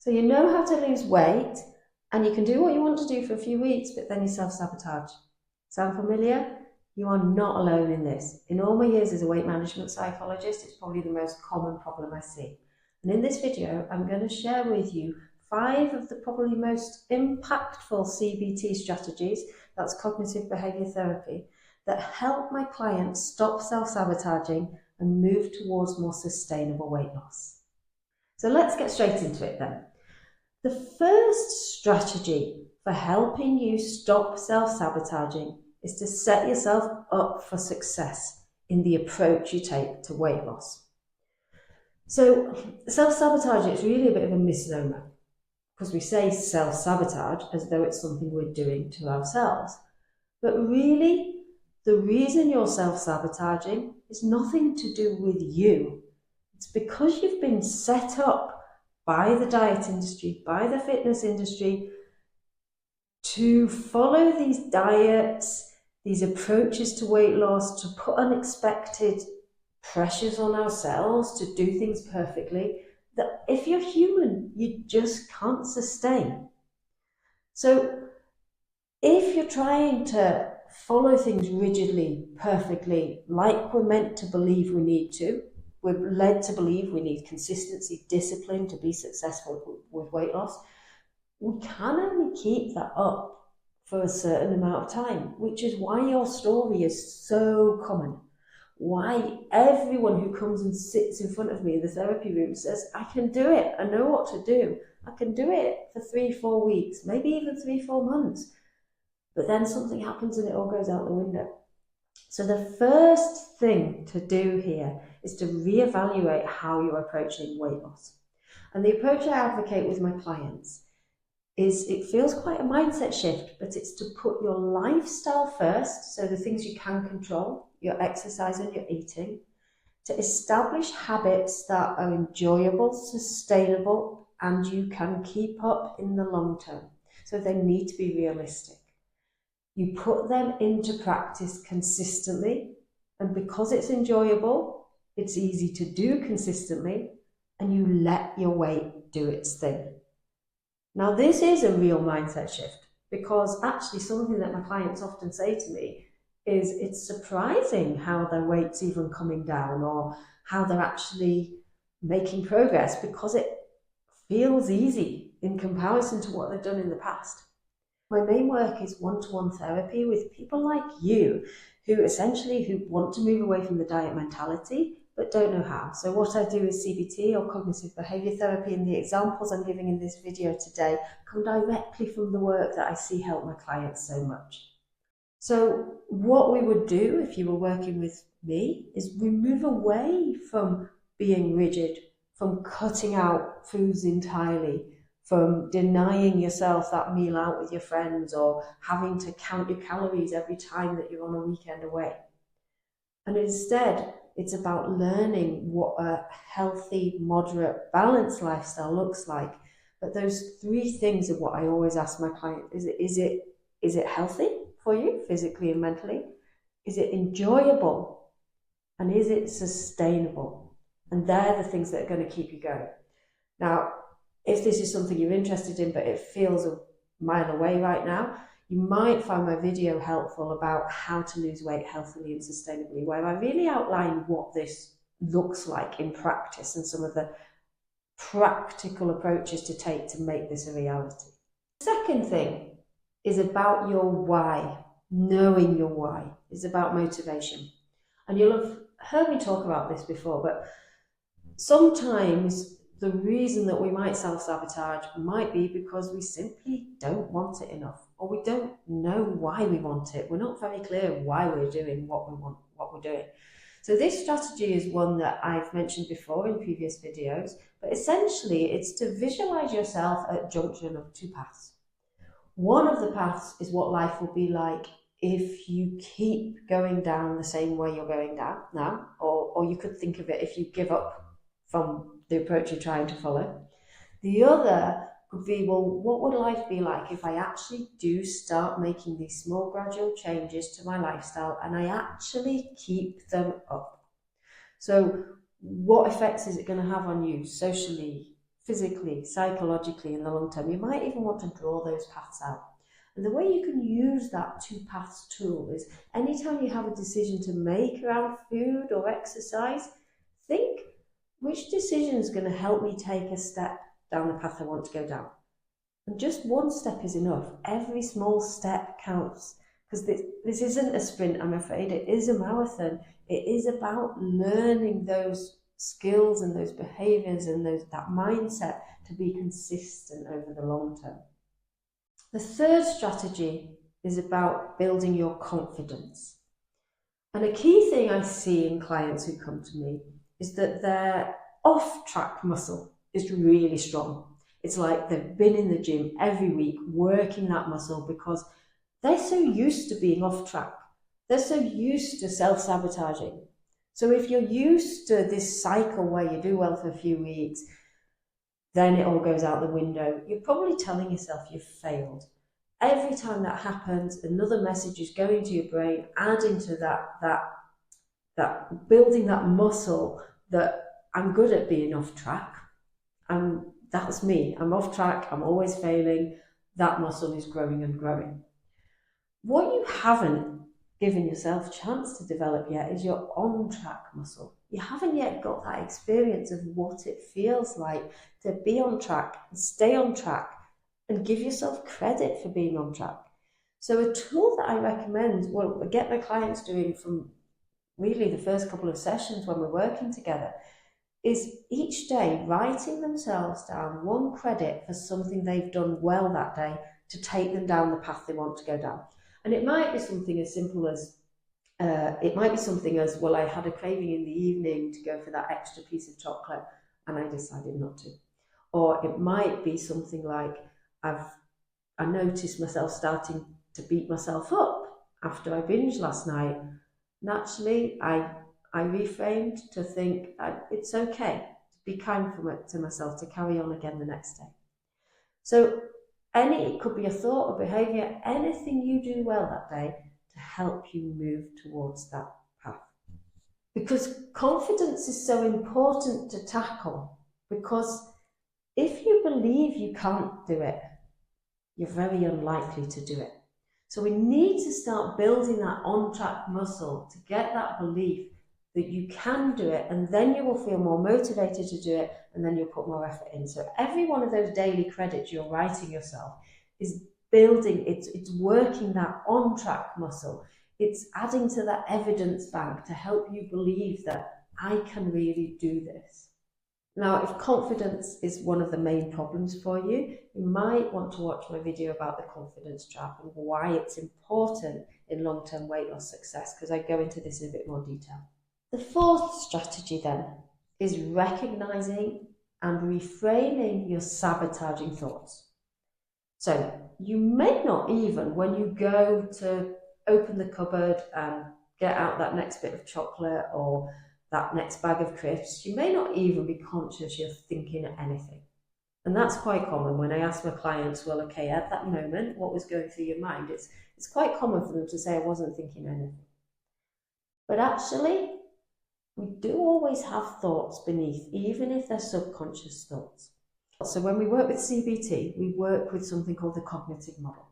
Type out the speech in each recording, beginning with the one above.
So you know how to lose weight, and you can do what you want to do for a few weeks, but then you self-sabotage. Sound familiar? You are not alone in this. In all my years as a weight management psychologist, it's probably the most common problem I see. And in this video, I'm going to share with you 5 of the probably most impactful CBT strategies, that's cognitive behaviour therapy, that help my clients stop self-sabotaging and move towards more sustainable weight loss. So let's get straight into it then. The first strategy for helping you stop self-sabotaging is to set yourself up for success in the approach you take to weight loss. So self-sabotage is really a bit of a misnomer, because we say self-sabotage as though it's something we're doing to ourselves. But really, the reason you're self-sabotaging is nothing to do with you. It's because you've been set up by the diet industry, by the fitness industry, to follow these diets, these approaches to weight loss, to put unexpected pressures on ourselves to do things perfectly, that if you're human, you just can't sustain. So if you're trying to follow things rigidly, perfectly, like we're meant to believe we need to, we're led to believe we need consistency, discipline to be successful with weight loss, we can only keep that up for a certain amount of time, which is why your story is so common. Why everyone who comes and sits in front of me in the therapy room says, I can do it, I know what to do, I can do it for 3-4 weeks, maybe even 3-4 months. But then something happens and it all goes out the window. So the first thing to do here is to reevaluate how you're approaching weight loss. And the approach I advocate with my clients is, it feels quite a mindset shift, but it's to put your lifestyle first, so the things you can control, your exercise and your eating, to establish habits that are enjoyable, sustainable, and you can keep up in the long term. So they need to be realistic. You put them into practice consistently, and because it's enjoyable, it's easy to do consistently, and you let your weight do its thing. Now, this is a real mindset shift, because actually something that my clients often say to me is it's surprising how their weight's even coming down, or how they're actually making progress, because it feels easy in comparison to what they've done in the past. My main work is one-to-one therapy with people like you who want to move away from the diet mentality but don't know how. So what I do is CBT, or cognitive behaviour therapy, and the examples I'm giving in this video today come directly from the work that I see help my clients so much. So what we would do if you were working with me is we move away from being rigid, from cutting out foods entirely, from denying yourself that meal out with your friends, or having to count your calories every time that you're on a weekend away. And instead, it's about learning what a healthy, moderate, balanced lifestyle looks like. But those 3 things are what I always ask my client. Is it healthy for you, physically and mentally? Is it enjoyable? And is it sustainable? And they're the things that are going to keep you going. Now, if this is something you're interested in, but it feels a mile away right now, you might find my video helpful about how to lose weight healthily and sustainably, where I really outline what this looks like in practice and some of the practical approaches to take to make this a reality. The second thing is about your why. Knowing your why is about motivation. And you'll have heard me talk about this before, but sometimes the reason that we might self-sabotage might be because we simply don't want it enough, or we don't know why we want it. We're not very clear why we're doing what we want, what we're doing. So this strategy is one that I've mentioned before in previous videos, but essentially it's to visualize yourself at a junction of 2 paths. One of the paths is what life will be like if you keep going down the same way you're going down now, or you could think of it if you give up from the approach you're trying to follow. The other could be, well, what would life be like if I actually do start making these small gradual changes to my lifestyle and I actually keep them up? So what effects is it going to have on you socially, physically, psychologically in the long term. You might even want to draw those paths out. And the way you can use that two paths tool is anytime you have a decision to make around food or exercise, think which decision is going to help me take a step down the path I want to go down. And just one step is enough. Every small step counts, because this isn't a sprint, I'm afraid. It is a marathon. It is about learning those skills and those behaviours and that mindset to be consistent over the long term. The third strategy is about building your confidence. And a key thing I see in clients who come to me is that their off-track muscle is really strong. It's like they've been in the gym every week working that muscle because they're so used to being off track. They're so used to self-sabotaging. So if you're used to this cycle where you do well for a few weeks, then it all goes out the window, you're probably telling yourself you've failed. Every time that happens, another message is going to your brain, adding to that building that muscle that I'm good at being off track. That's me. I'm off track. I'm always failing. That muscle is growing and growing. What you haven't given yourself a chance to develop yet is your on-track muscle. You haven't yet got that experience of what it feels like to be on track and stay on track and give yourself credit for being on track. So a tool that I recommend, well, I get my clients doing from really the first couple of sessions when we're working together, is each day writing themselves down one credit for something they've done well that day to take them down the path they want to go down. And it might be something as simple as, well, I had a craving in the evening to go for that extra piece of chocolate and I decided not to. Or it might be something like, I noticed myself starting to beat myself up after I binged last night. Naturally, I reframed to think it's okay to be kind to myself, to carry on again the next day. So it could be a thought or behaviour, anything you do well that day to help you move towards that path. Because confidence is so important to tackle, because if you believe you can't do it, you're very unlikely to do it. So we need to start building that on-track muscle to get that belief that you can do it, and then you will feel more motivated to do it, and then you'll put more effort in. So every one of those daily credits you're writing yourself is building, it's working that on-track muscle. It's adding to that evidence bank to help you believe that I can really do this. Now, if confidence is one of the main problems for you, you might want to watch my video about the confidence trap and why it's important in long-term weight loss success, because I go into this in a bit more detail. The fourth strategy then is recognizing and reframing your sabotaging thoughts. So you may not even, when you go to open the cupboard and get out that next bit of chocolate or that next bag of crisps, you may not even be conscious you're thinking anything. And that's quite common. When I ask my clients, well, okay, at that moment, what was going through your mind? It's quite common for them to say, I wasn't thinking anything. But actually, we do always have thoughts beneath, even if they're subconscious thoughts. So when we work with CBT, we work with something called the cognitive model.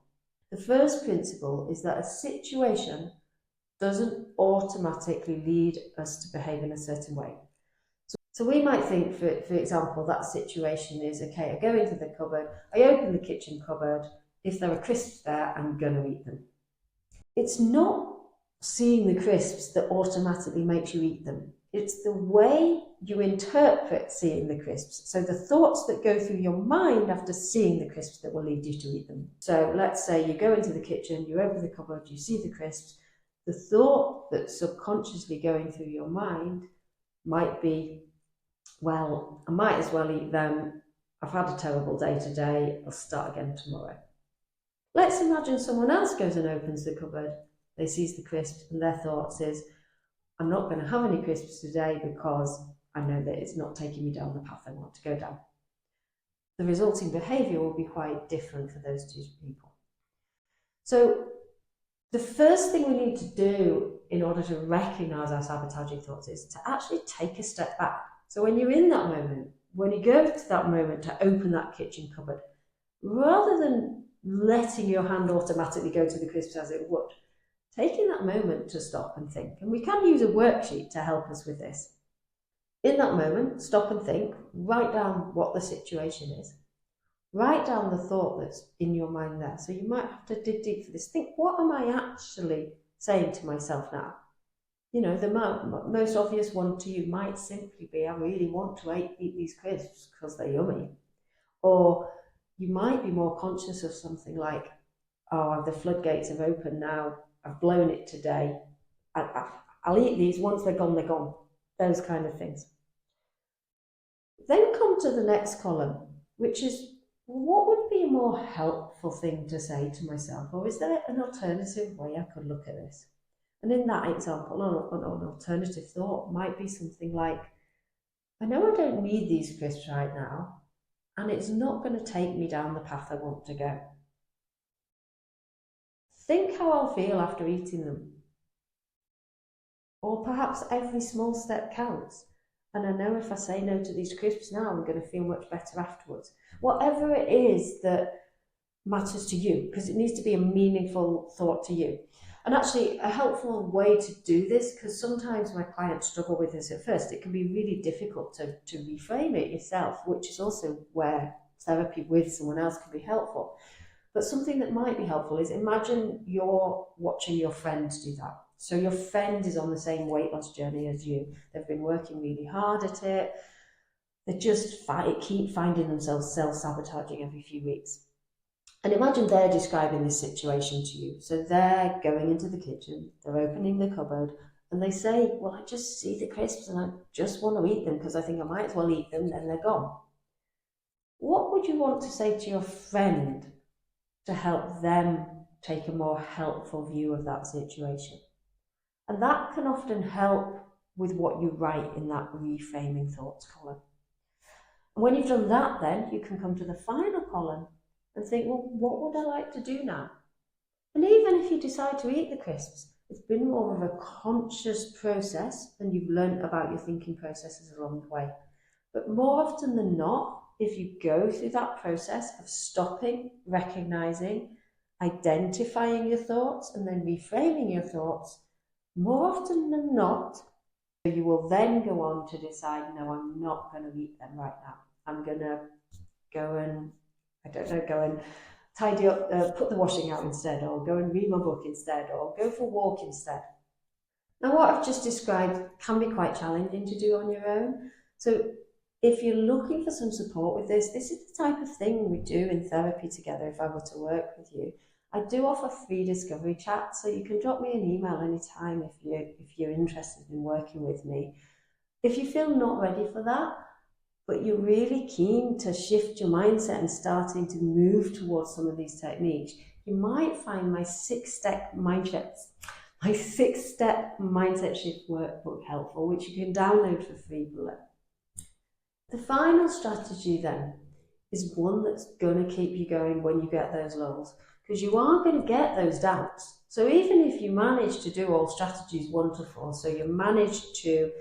The first principle is that a situation doesn't automatically lead us to behave in a certain way. So we might think, for example, that situation is, okay, I go into the cupboard, I open the kitchen cupboard, if there are crisps there, I'm going to eat them. It's not seeing the crisps that automatically makes you eat them. It's the way you interpret seeing the crisps. So the thoughts that go through your mind after seeing the crisps that will lead you to eat them. So let's say you go into the kitchen, you open the cupboard, you see the crisps. The thought that's subconsciously going through your mind might be, well, I might as well eat them. I've had a terrible day today. I'll start again tomorrow. Let's imagine someone else goes and opens the cupboard. They sees the crisps and their thoughts is, I'm not going to have any crisps today because I know that it's not taking me down the path I want to go down. The resulting behaviour will be quite different for those two people. So the first thing we need to do in order to recognise our sabotaging thoughts is to actually take a step back. So when you're in that moment, when you go to that moment to open that kitchen cupboard, rather than letting your hand automatically go to the crisps as it would, taking that moment to stop and think. And we can use a worksheet to help us with this. In that moment, stop and think, write down what the situation is. Write down the thought that's in your mind there. So you might have to dig deep for this. Think, what am I actually saying to myself now? You know, the most obvious one to you might simply be, I really want to eat these crisps because they're yummy. Or you might be more conscious of something like, oh, the floodgates have opened now. I've blown it today. I'll eat these. Once they're gone, they're gone. Those kind of things. Then come to the next column, which is, what would be a more helpful thing to say to myself? Or is there an alternative way I could look at this? And in that example, an alternative thought might be something like, I know I don't need these crisps right now, and it's not going to take me down the path I want to go. Think how I'll feel after eating them. Or perhaps every small step counts. And I know if I say no to these crisps now, I'm going to feel much better afterwards. Whatever it is that matters to you, because it needs to be a meaningful thought to you. And actually, a helpful way to do this, because sometimes my clients struggle with this at first, it can be really difficult to reframe it yourself, which is also where therapy with someone else can be helpful. But something that might be helpful is, imagine you're watching your friend do that. So your friend is on the same weight loss journey as you. They've been working really hard at it. They just keep finding themselves self-sabotaging every few weeks. And imagine they're describing this situation to you. So they're going into the kitchen, they're opening the cupboard, and they say, well, I just see the crisps and I just want to eat them because I think I might as well eat them, then they're gone. What would you want to say to your friend to help them take a more helpful view of that situation? And that can often help with what you write in that reframing thoughts column. And when you've done that, then you can come to the final column and think, well, what would I like to do now? And even if you decide to eat the crisps, it's been more of a conscious process and you've learned about your thinking processes along the way. But more often than not, if you go through that process of stopping, recognizing, identifying your thoughts, and then reframing your thoughts, more often than not, you will then go on to decide, no, I'm not going to eat them right now. I'm going to go and tidy up, put the washing out instead, or go and read my book instead, or go for a walk instead. Now, what I've just described can be quite challenging to do on your own. So if you're looking for some support with this is the type of thing we do in therapy together if I were to work with you. I do offer free discovery chats, so you can drop me an email anytime if you're interested in working with me. If you feel not ready for that, but you're really keen to shift your mindset and starting to move towards some of these techniques, you might find my six-step mindset shift workbook helpful, which you can download for free below. The final strategy then is one that's going to keep you going when you get those lulls, because you are going to get those doubts. So even if you manage to do all strategies 1 to 4, so you manage to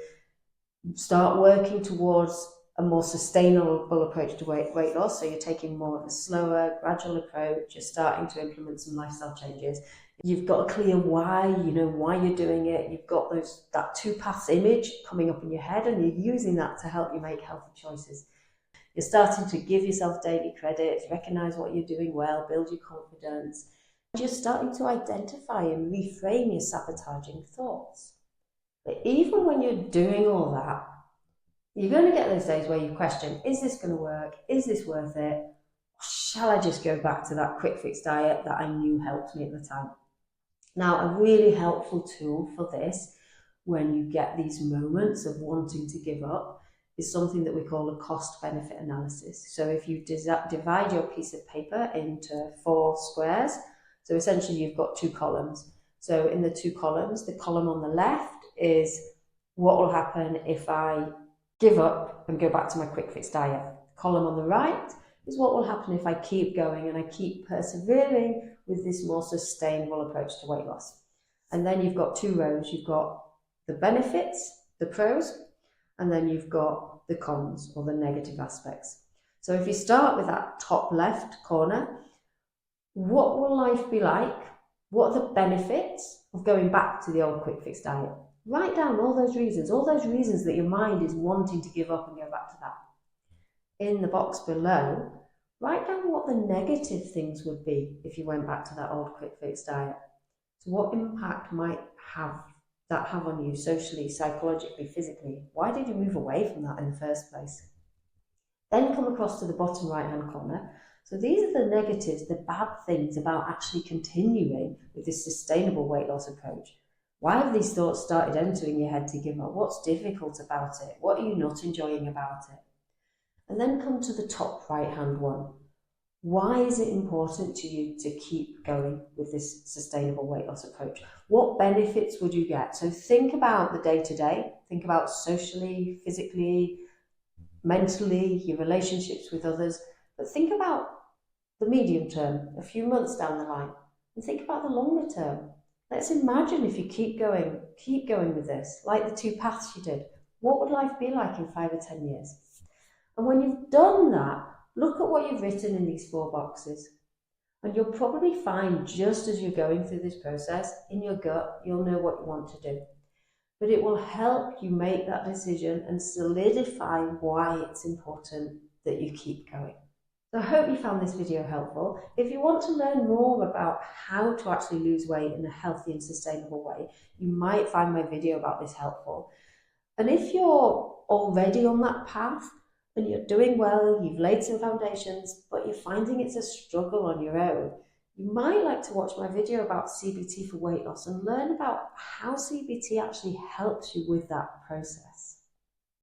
start working towards a more sustainable approach to weight loss, so you're taking more of a slower, gradual approach, you're starting to implement some lifestyle changes, you've got a clear why, you know why you're doing it, you've got that 2 paths image coming up in your head, and you're using that to help you make healthy choices. You're starting to give yourself daily credit, recognize what you're doing well, build your confidence. You're starting to identify and reframe your sabotaging thoughts. But even when you're doing all that, you're going to get those days where you question, is this going to work? Is this worth it? Or shall I just go back to that quick fix diet that I knew helped me at the time? Now, a really helpful tool for this, when you get these moments of wanting to give up, is something that we call a cost-benefit analysis. So if you divide your piece of paper into 4 squares, so essentially you've got 2 columns. So in the 2 columns, the column on the left is what will happen if I give up and go back to my quick fix diet. The column on the right is what will happen if I keep going and I keep persevering with this more sustainable approach to weight loss. And then you've got 2 rows. You've got the benefits, the pros, and then you've got the cons or the negative aspects. So if you start with that top left corner, what will life be like? What are the benefits of going back to the old quick fix diet? Write down all those reasons that your mind is wanting to give up and go back to that. In the box below, write down what the negative things would be if you went back to that old quick fix diet. So what impact might that have on you socially, psychologically, physically? Why did you move away from that in the first place? Then come across to the bottom right hand corner. So these are the negatives, the bad things about actually continuing with this sustainable weight loss approach. Why have these thoughts started entering your head to give up? What's difficult about it? What are you not enjoying about it? And then come to the top right hand one. Why is it important to you to keep going with this sustainable weight loss approach? What benefits would you get? So think about the day-to-day, think about socially, physically, mentally, your relationships with others, but think about the medium term, a few months down the line, and think about the longer term. Let's imagine if you keep going with this, like the 2 paths you did. What would life be like in 5 or 10 years? And when you've done that, look at what you've written in these 4 boxes. And you'll probably find, just as you're going through this process, in your gut, you'll know what you want to do. But it will help you make that decision and solidify why it's important that you keep going. So I hope you found this video helpful. If you want to learn more about how to actually lose weight in a healthy and sustainable way, you might find my video about this helpful. And if you're already on that path and you're doing well, you've laid some foundations, but you're finding it's a struggle on your own, you might like to watch my video about CBT for weight loss and learn about how CBT actually helps you with that process.